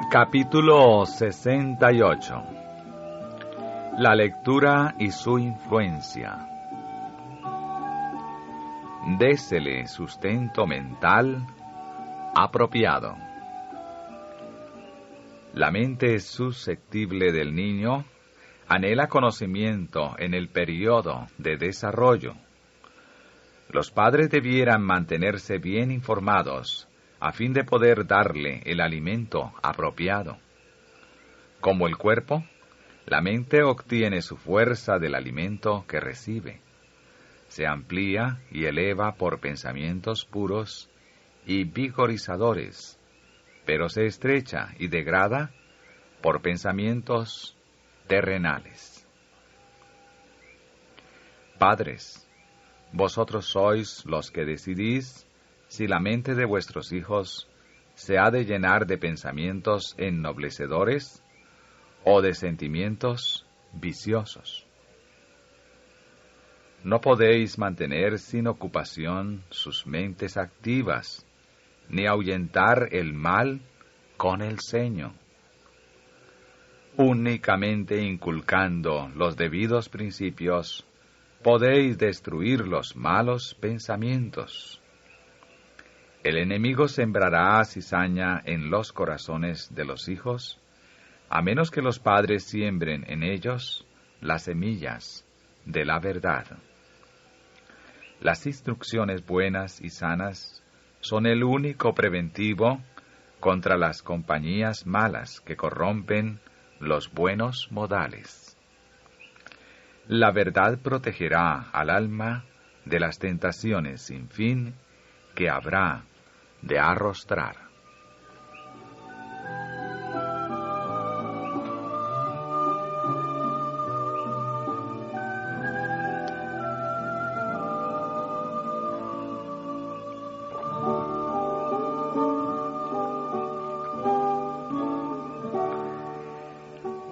Capítulo 68. La lectura y su influencia. Désele sustento mental apropiado. La mente susceptible del niño anhela conocimiento en el periodo de desarrollo. Los padres debieran mantenerse bien informados a fin de poder darle el alimento apropiado. Como el cuerpo, la mente obtiene su fuerza del alimento que recibe. Se amplía y eleva por pensamientos puros y vigorizadores, pero se estrecha y degrada por pensamientos terrenales. Padres, vosotros sois los que decidís si la mente de vuestros hijos se ha de llenar de pensamientos ennoblecedores o de sentimientos viciosos. No podéis mantener sin ocupación sus mentes activas, ni ahuyentar el mal con el ceño. Únicamente inculcando los debidos principios, podéis destruir los malos pensamientos. El enemigo sembrará cizaña en los corazones de los hijos, a menos que los padres siembren en ellos las semillas de la verdad. Las instrucciones buenas y sanas son el único preventivo contra las compañías malas que corrompen los buenos modales. La verdad protegerá al alma de las tentaciones sin fin que habrá de arrostrar.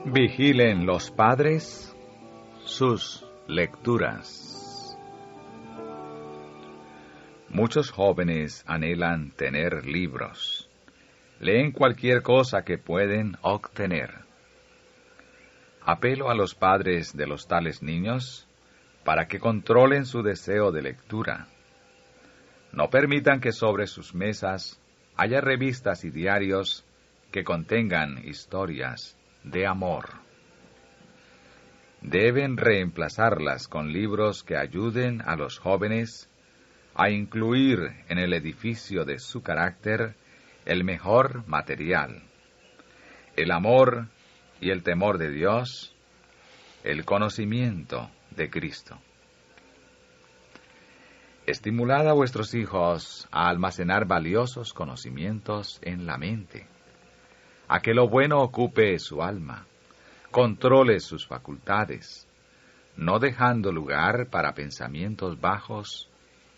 Vigilen los padres sus lecturas. Muchos jóvenes anhelan tener libros. Leen cualquier cosa que pueden obtener. Apelo a los padres de los tales niños para que controlen su deseo de lectura. No permitan que sobre sus mesas haya revistas y diarios que contengan historias de amor. Deben reemplazarlas con libros que ayuden a los jóvenes a incluir en el edificio de su carácter el mejor material, el amor y el temor de Dios, el conocimiento de Cristo. Estimulad a vuestros hijos a almacenar valiosos conocimientos en la mente, a que lo bueno ocupe su alma, controle sus facultades, no dejando lugar para pensamientos bajos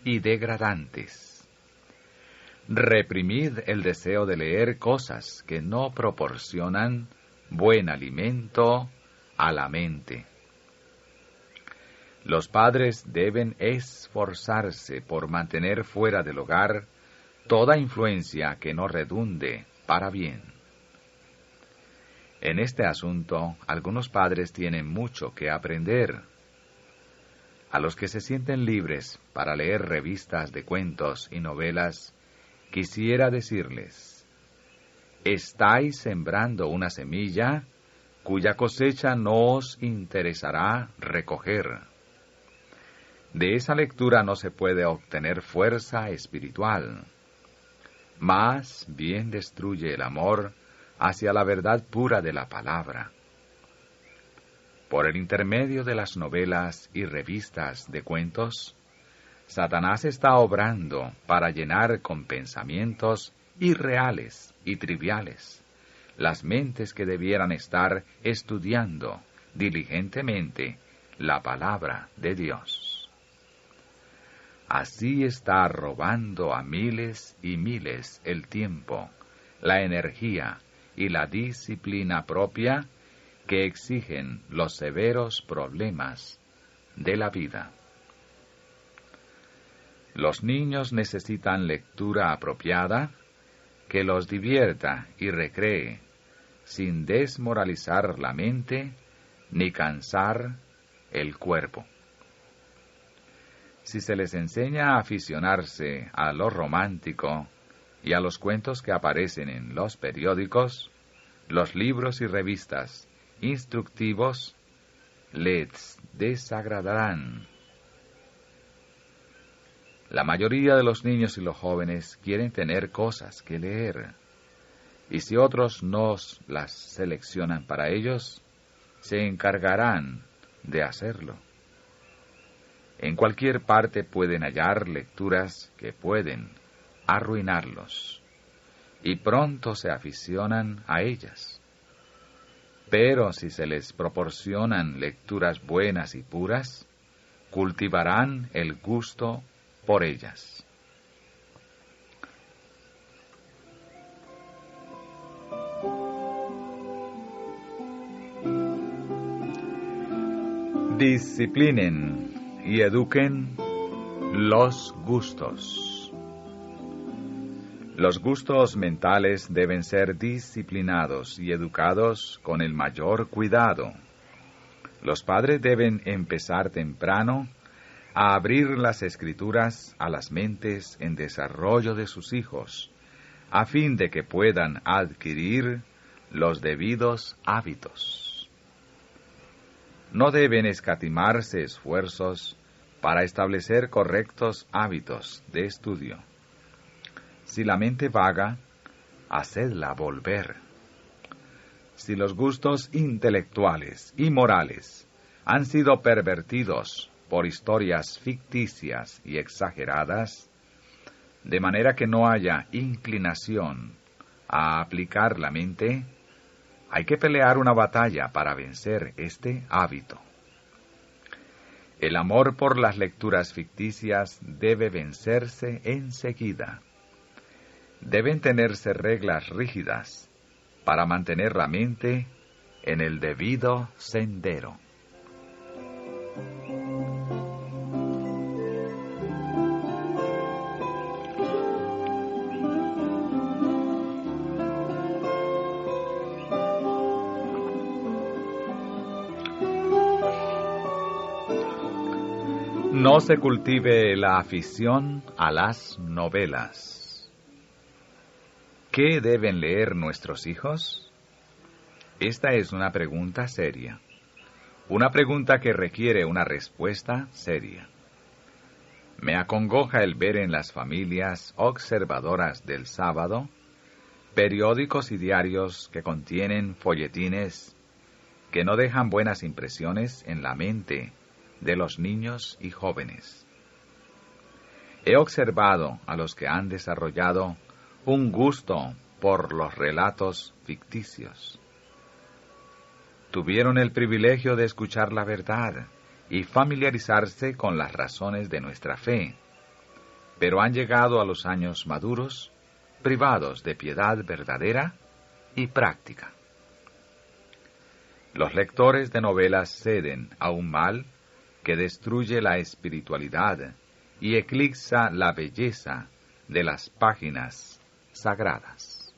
y degradantes. Reprimid el deseo de leer cosas que no proporcionan buen alimento a la mente. Los padres deben esforzarse por mantener fuera del hogar toda influencia que no redunde para bien. En este asunto, algunos padres tienen mucho que aprender. A los que se sienten libres para leer revistas de cuentos y novelas, quisiera decirles: estáis sembrando una semilla cuya cosecha no os interesará recoger. De esa lectura no se puede obtener fuerza espiritual. Más bien destruye el amor hacia la verdad pura de la palabra. Por el intermedio de las novelas y revistas de cuentos, Satanás está obrando para llenar con pensamientos irreales y triviales las mentes que debieran estar estudiando diligentemente la palabra de Dios. Así está robando a miles y miles el tiempo, la energía y la disciplina propia que exigen los severos problemas de la vida. Los niños necesitan lectura apropiada que los divierta y recree, sin desmoralizar la mente ni cansar el cuerpo. Si se les enseña a aficionarse a lo romántico y a los cuentos que aparecen en los periódicos, los libros y revistas instructivos les desagradarán. La mayoría de los niños y los jóvenes quieren tener cosas que leer, y si otros no las seleccionan para ellos, se encargarán de hacerlo. En cualquier parte pueden hallar lecturas que pueden arruinarlos, y pronto se aficionan a ellas. Pero si se les proporcionan lecturas buenas y puras, cultivarán el gusto por ellas. Disciplinen y eduquen los gustos. Los gustos mentales deben ser disciplinados y educados con el mayor cuidado. Los padres deben empezar temprano a abrir las escrituras a las mentes en desarrollo de sus hijos, a fin de que puedan adquirir los debidos hábitos. No deben escatimarse esfuerzos para establecer correctos hábitos de estudio. Si la mente vaga, hacedla volver. Si los gustos intelectuales y morales han sido pervertidos por historias ficticias y exageradas, de manera que no haya inclinación a aplicar la mente, hay que pelear una batalla para vencer este hábito. El amor por las lecturas ficticias debe vencerse enseguida. Deben tenerse reglas rígidas para mantener la mente en el debido sendero. No se cultive la afición a las novelas. ¿Qué deben leer nuestros hijos? Esta es una pregunta seria. Una pregunta que requiere una respuesta seria. Me acongoja el ver en las familias observadoras del sábado periódicos y diarios que contienen folletines que no dejan buenas impresiones en la mente de los niños y jóvenes. He observado a los que han desarrollado un gusto por los relatos ficticios. Tuvieron el privilegio de escuchar la verdad y familiarizarse con las razones de nuestra fe, pero han llegado a los años maduros privados de piedad verdadera y práctica. Los lectores de novelas ceden a un mal que destruye la espiritualidad y eclipsa la belleza de las páginas sagradas.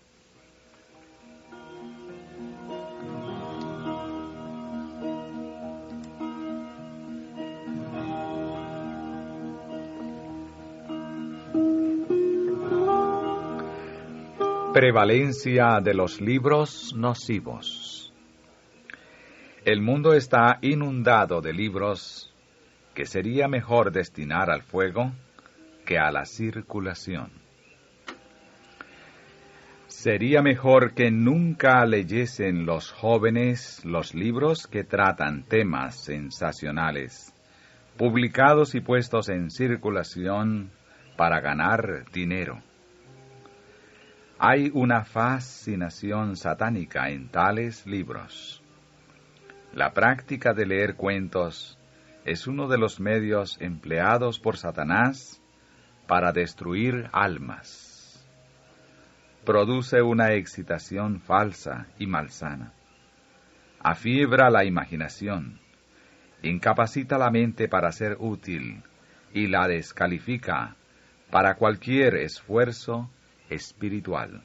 Prevalencia de los libros nocivos. El mundo está inundado de libros que sería mejor destinar al fuego que a la circulación. Sería mejor que nunca leyesen los jóvenes los libros que tratan temas sensacionales, publicados y puestos en circulación para ganar dinero. Hay una fascinación satánica en tales libros. La práctica de leer cuentos es uno de los medios empleados por Satanás para destruir almas. Produce una excitación falsa y malsana. Afiebra la imaginación, incapacita la mente para ser útil y la descalifica para cualquier esfuerzo espiritual.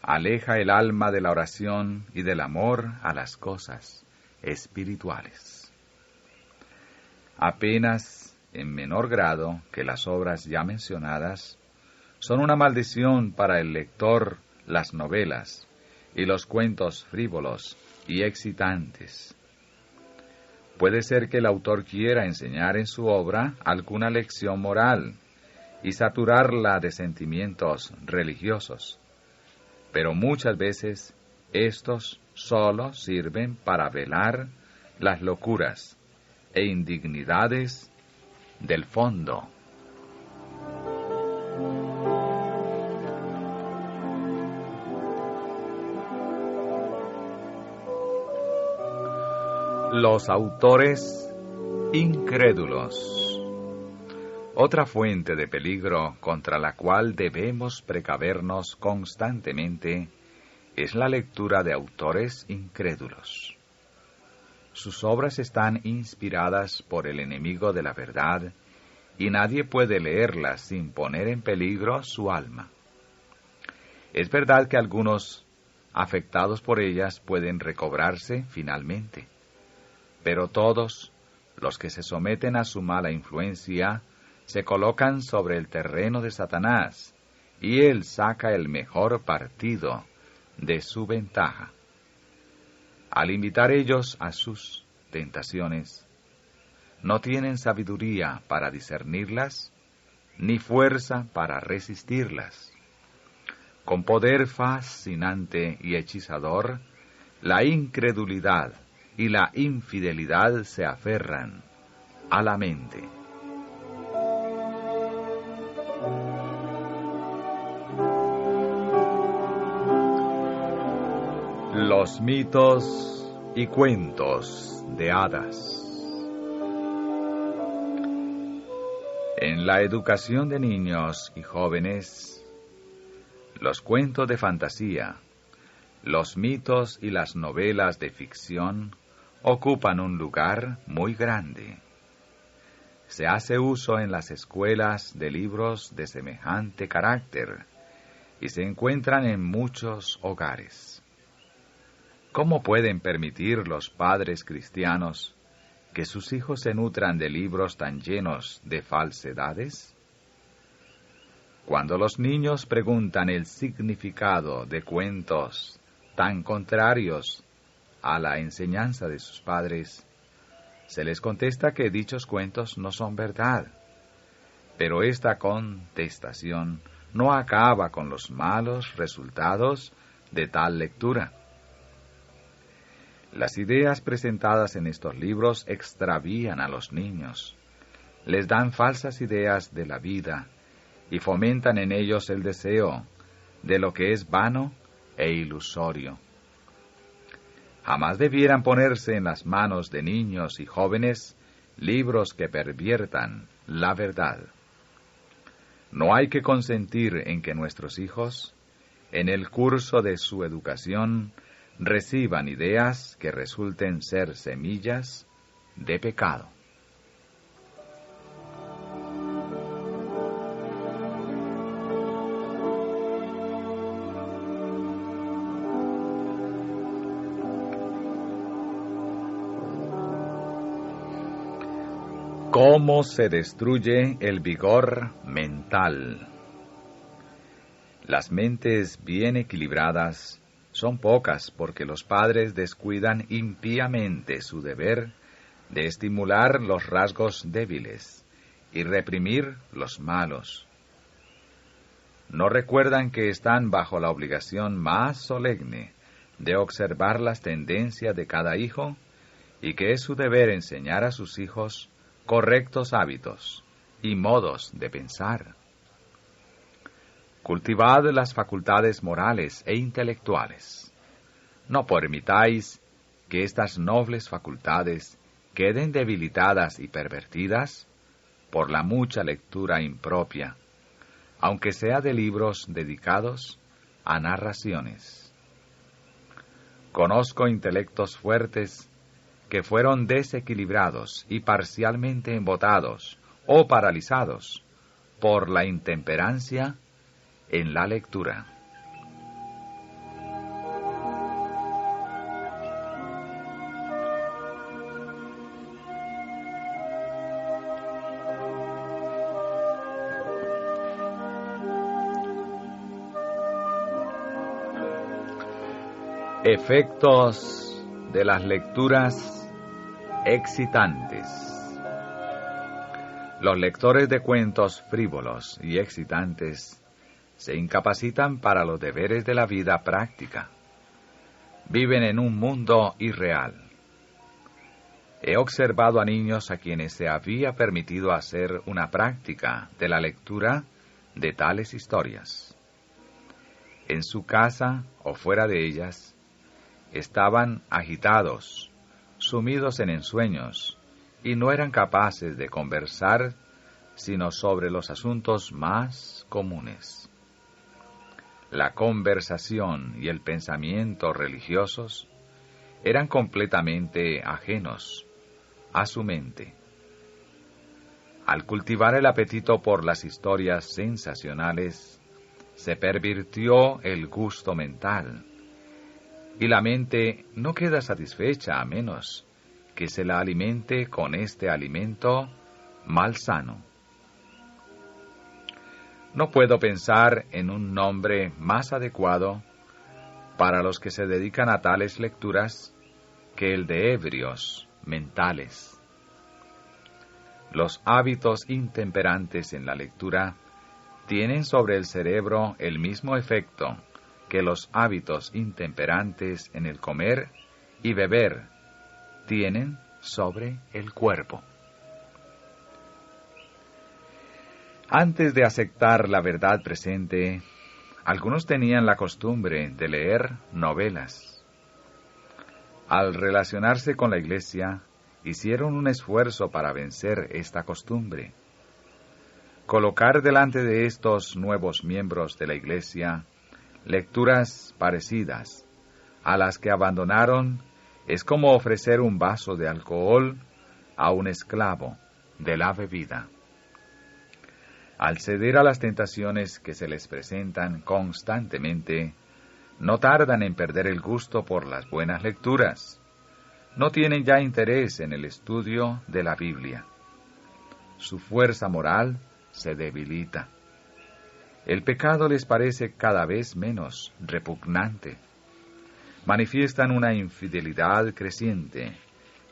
aleja el alma de la oración y del amor a las cosas espirituales. Apenas en menor grado que las obras ya mencionadas, son una maldición para el lector las novelas y los cuentos frívolos y excitantes. Puede ser que el autor quiera enseñar en su obra alguna lección moral y saturarla de sentimientos religiosos, pero muchas veces estos solo sirven para velar las locuras e indignidades del fondo. Los autores incrédulos. Otra fuente de peligro contra la cual debemos precavernos constantemente es la lectura de autores incrédulos. Sus obras están inspiradas por el enemigo de la verdad y nadie puede leerlas sin poner en peligro su alma. Es verdad que algunos afectados por ellas pueden recobrarse finalmente, pero todos los que se someten a su mala influencia se colocan sobre el terreno de Satanás, y él saca el mejor partido de su ventaja. Al invitar ellos a sus tentaciones, no tienen sabiduría para discernirlas, ni fuerza para resistirlas. Con poder fascinante y hechizador, la incredulidad y la infidelidad se aferran a la mente. Los mitos y cuentos de hadas. En la educación de niños y jóvenes, los cuentos de fantasía, los mitos y las novelas de ficción ocupan un lugar muy grande. Se hace uso en las escuelas de libros de semejante carácter y se encuentran en muchos hogares. ¿Cómo pueden permitir los padres cristianos que sus hijos se nutran de libros tan llenos de falsedades? Cuando los niños preguntan el significado de cuentos tan contrarios a la enseñanza de sus padres, se les contesta que dichos cuentos no son verdad. Pero esta contestación no acaba con los malos resultados de tal lectura. Las ideas presentadas en estos libros extravían a los niños, les dan falsas ideas de la vida y fomentan en ellos el deseo de lo que es vano e ilusorio. Jamás debieran ponerse en las manos de niños y jóvenes libros que perviertan la verdad. No hay que consentir en que nuestros hijos, en el curso de su educación, reciban ideas que resulten ser semillas de pecado. ¿Cómo se destruye el vigor mental? Las mentes bien equilibradas son pocas porque los padres descuidan impíamente su deber de estimular los rasgos débiles y reprimir los malos. No recuerdan que están bajo la obligación más solemne de observar las tendencias de cada hijo y que es su deber enseñar a sus hijos correctos hábitos y modos de pensar. Cultivad las facultades morales e intelectuales. No permitáis que estas nobles facultades queden debilitadas y pervertidas por la mucha lectura impropia, aunque sea de libros dedicados a narraciones. Conozco intelectos fuertes que fueron desequilibrados y parcialmente embotados o paralizados por la intemperancia en la lectura. Efectos de las lecturas excitantes. Los lectores de cuentos frívolos y excitantes se incapacitan para los deberes de la vida práctica. Viven en un mundo irreal. He observado a niños a quienes se había permitido hacer una práctica de la lectura de tales historias. En su casa o fuera de ellas, estaban agitados, sumidos en ensueños, y no eran capaces de conversar sino sobre los asuntos más comunes. La conversación y el pensamiento religiosos eran completamente ajenos a su mente. Al cultivar el apetito por las historias sensacionales, se pervirtió el gusto mental, y la mente no queda satisfecha a menos que se la alimente con este alimento malsano. No puedo pensar en un nombre más adecuado para los que se dedican a tales lecturas que el de ebrios mentales. Los hábitos intemperantes en la lectura tienen sobre el cerebro el mismo efecto que los hábitos intemperantes en el comer y beber tienen sobre el cuerpo. Antes de aceptar la verdad presente, algunos tenían la costumbre de leer novelas. Al relacionarse con la Iglesia, hicieron un esfuerzo para vencer esta costumbre. Colocar delante de estos nuevos miembros de la Iglesia lecturas parecidas a las que abandonaron es como ofrecer un vaso de alcohol a un esclavo de la bebida. Al ceder a las tentaciones que se les presentan constantemente, no tardan en perder el gusto por las buenas lecturas. No tienen ya interés en el estudio de la Biblia. Su fuerza moral se debilita. El pecado les parece cada vez menos repugnante. Manifiestan una infidelidad creciente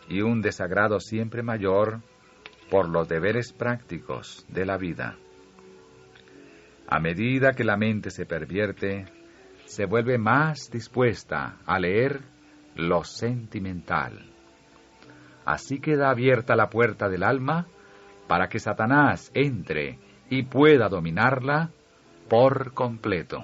y un desagrado siempre mayor por los deberes prácticos de la vida. A medida que la mente se pervierte, se vuelve más dispuesta a leer lo sentimental. Así queda abierta la puerta del alma para que Satanás entre y pueda dominarla por completo.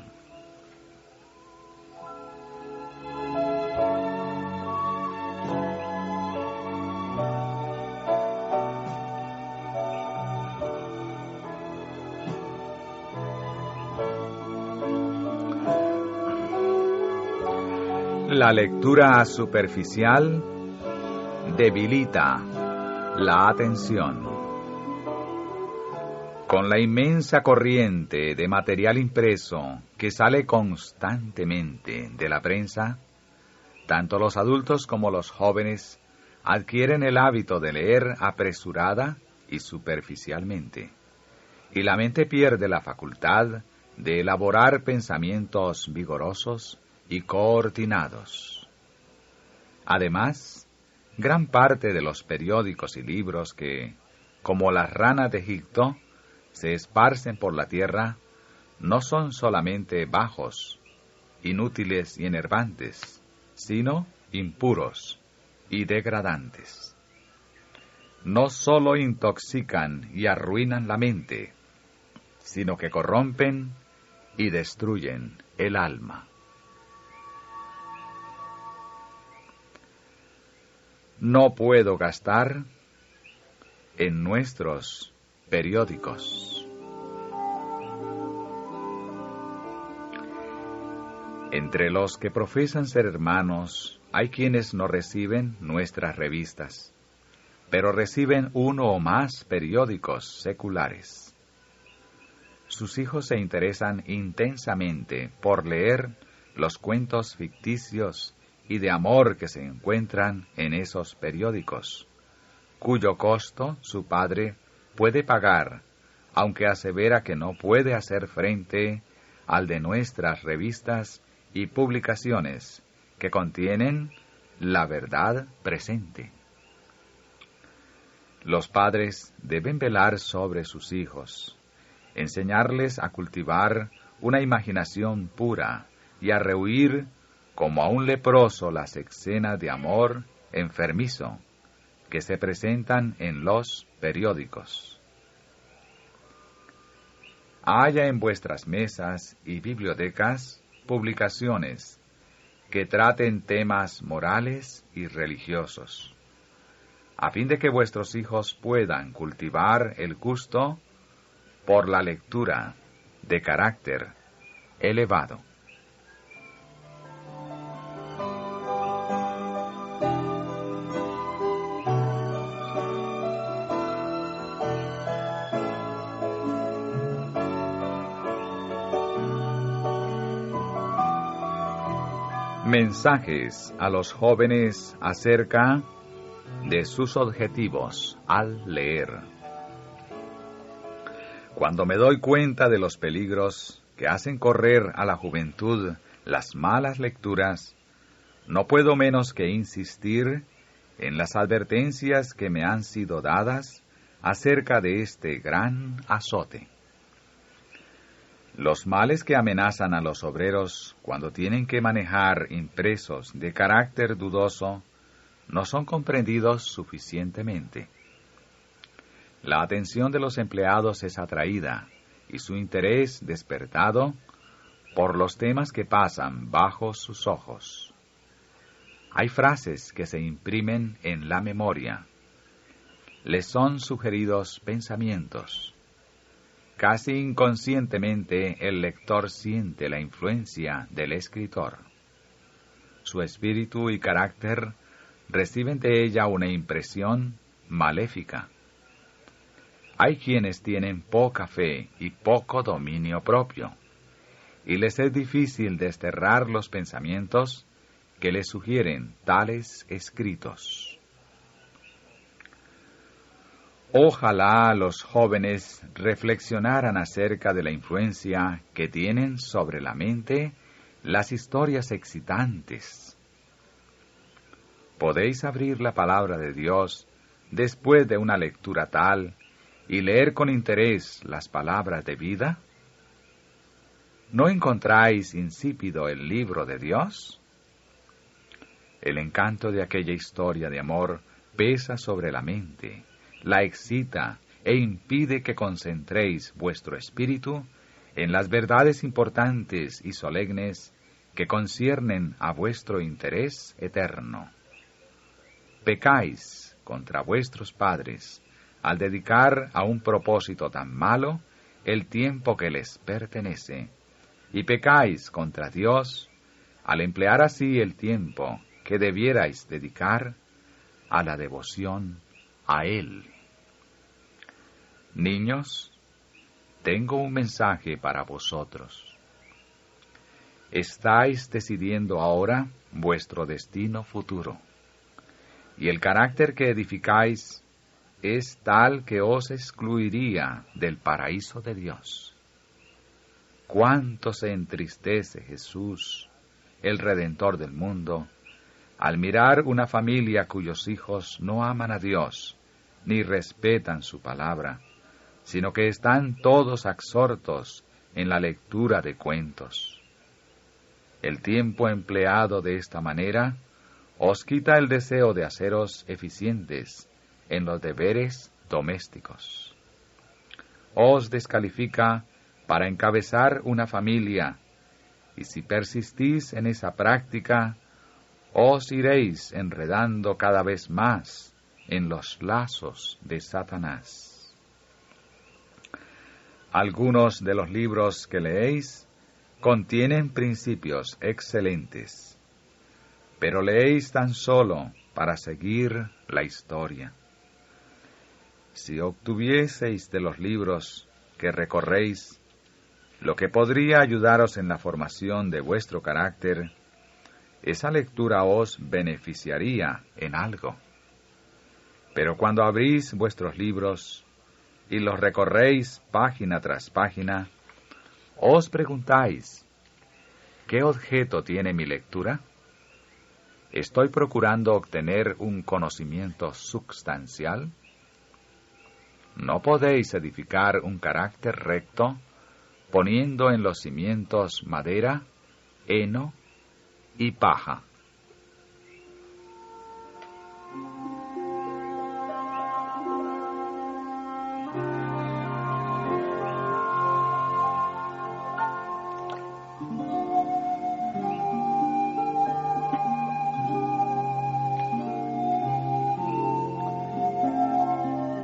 La lectura superficial debilita la atención. Con la inmensa corriente de material impreso que sale constantemente de la prensa, tanto los adultos como los jóvenes adquieren el hábito de leer apresurada y superficialmente, y la mente pierde la facultad de elaborar pensamientos vigorosos y coordinados. Además, gran parte de los periódicos y libros que, como las ranas de Egipto, se esparcen por la tierra, no son solamente bajos, inútiles y enervantes, sino impuros y degradantes. No sólo intoxican y arruinan la mente, sino que corrompen y destruyen el alma. No puedo gastar en nuestros periódicos. Entre los que profesan ser hermanos, hay quienes no reciben nuestras revistas, pero reciben uno o más periódicos seculares. Sus hijos se interesan intensamente por leer los cuentos ficticios y de amor que se encuentran en esos periódicos, cuyo costo su padre puede pagar, aunque asevera que no puede hacer frente al de nuestras revistas y publicaciones que contienen la verdad presente. Los padres deben velar sobre sus hijos, enseñarles a cultivar una imaginación pura y a rehuir como a un leproso las escenas de amor enfermizo que se presentan en los periódicos. Haya en vuestras mesas y bibliotecas publicaciones que traten temas morales y religiosos, a fin de que vuestros hijos puedan cultivar el gusto por la lectura de carácter elevado. Mensajes a los jóvenes acerca de sus objetivos al leer. Cuando me doy cuenta de los peligros que hacen correr a la juventud las malas lecturas, no puedo menos que insistir en las advertencias que me han sido dadas acerca de este gran azote. Los males que amenazan a los obreros cuando tienen que manejar impresos de carácter dudoso no son comprendidos suficientemente. La atención de los empleados es atraída y su interés despertado por los temas que pasan bajo sus ojos. Hay frases que se imprimen en la memoria. Les son sugeridos pensamientos. Casi inconscientemente el lector siente la influencia del escritor. Su espíritu y carácter reciben de ella una impresión maléfica. Hay quienes tienen poca fe y poco dominio propio, y les es difícil desterrar los pensamientos que les sugieren tales escritos. Ojalá los jóvenes reflexionaran acerca de la influencia que tienen sobre la mente las historias excitantes. ¿Podéis abrir la palabra de Dios después de una lectura tal y leer con interés las palabras de vida? ¿No encontráis insípido el libro de Dios? El encanto de aquella historia de amor pesa sobre la mente, la excita e impide que concentréis vuestro espíritu en las verdades importantes y solemnes que conciernen a vuestro interés eterno. Pecáis contra vuestros padres al dedicar a un propósito tan malo el tiempo que les pertenece, y pecáis contra Dios al emplear así el tiempo que debierais dedicar a la devoción a Él. Niños, tengo un mensaje para vosotros. Estáis decidiendo ahora vuestro destino futuro, y el carácter que edificáis es tal que os excluiría del paraíso de Dios. Cuánto se entristece Jesús, el Redentor del mundo, al mirar una familia cuyos hijos no aman a Dios ni respetan su palabra, sino que están todos absortos en la lectura de cuentos. El tiempo empleado de esta manera os quita el deseo de haceros eficientes en los deberes domésticos. Os descalifica para encabezar una familia, y si persistís en esa práctica, os iréis enredando cada vez más en los lazos de Satanás. Algunos de los libros que leéis contienen principios excelentes, pero leéis tan solo para seguir la historia. Si obtuvieseis de los libros que recorréis lo que podría ayudaros en la formación de vuestro carácter, esa lectura os beneficiaría en algo. Pero cuando abrís vuestros libros y los recorréis página tras página, os preguntáis, ¿qué objeto tiene mi lectura? ¿Estoy procurando obtener un conocimiento substancial? No podéis edificar un carácter recto poniendo en los cimientos madera, heno y paja.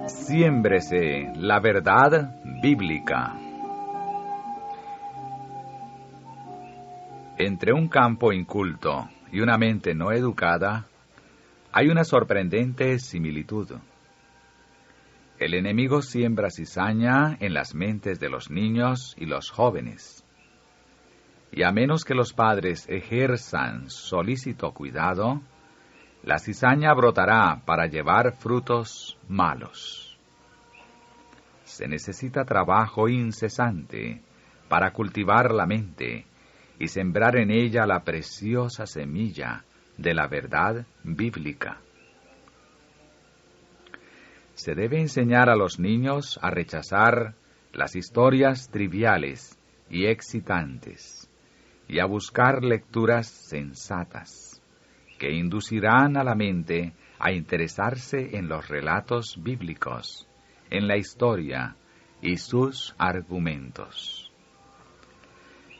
Siémbrese la verdad bíblica. Entre un campo inculto y una mente no educada, hay una sorprendente similitud. El enemigo siembra cizaña en las mentes de los niños y los jóvenes. Y a menos que los padres ejerzan solícito cuidado, la cizaña brotará para llevar frutos malos. Se necesita trabajo incesante para cultivar la mente y sembrar en ella la preciosa semilla de la verdad bíblica. Se debe enseñar a los niños a rechazar las historias triviales y excitantes y a buscar lecturas sensatas que inducirán a la mente a interesarse en los relatos bíblicos, en la historia y sus argumentos.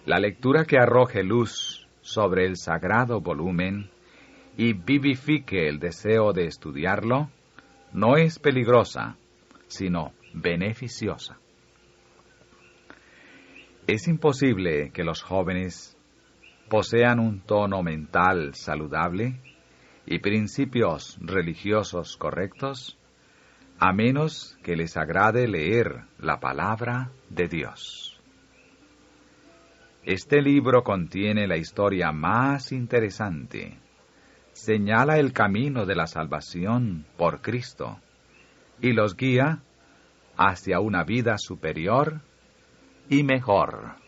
La lectura que arroje luz sobre el sagrado volumen y vivifique el deseo de estudiarlo, no es peligrosa, sino beneficiosa. Es imposible que los jóvenes posean un tono mental saludable y principios religiosos correctos, a menos que les agrade leer la palabra de Dios. Este libro contiene la historia más interesante, señala el camino de la salvación por Cristo y los guía hacia una vida superior y mejor.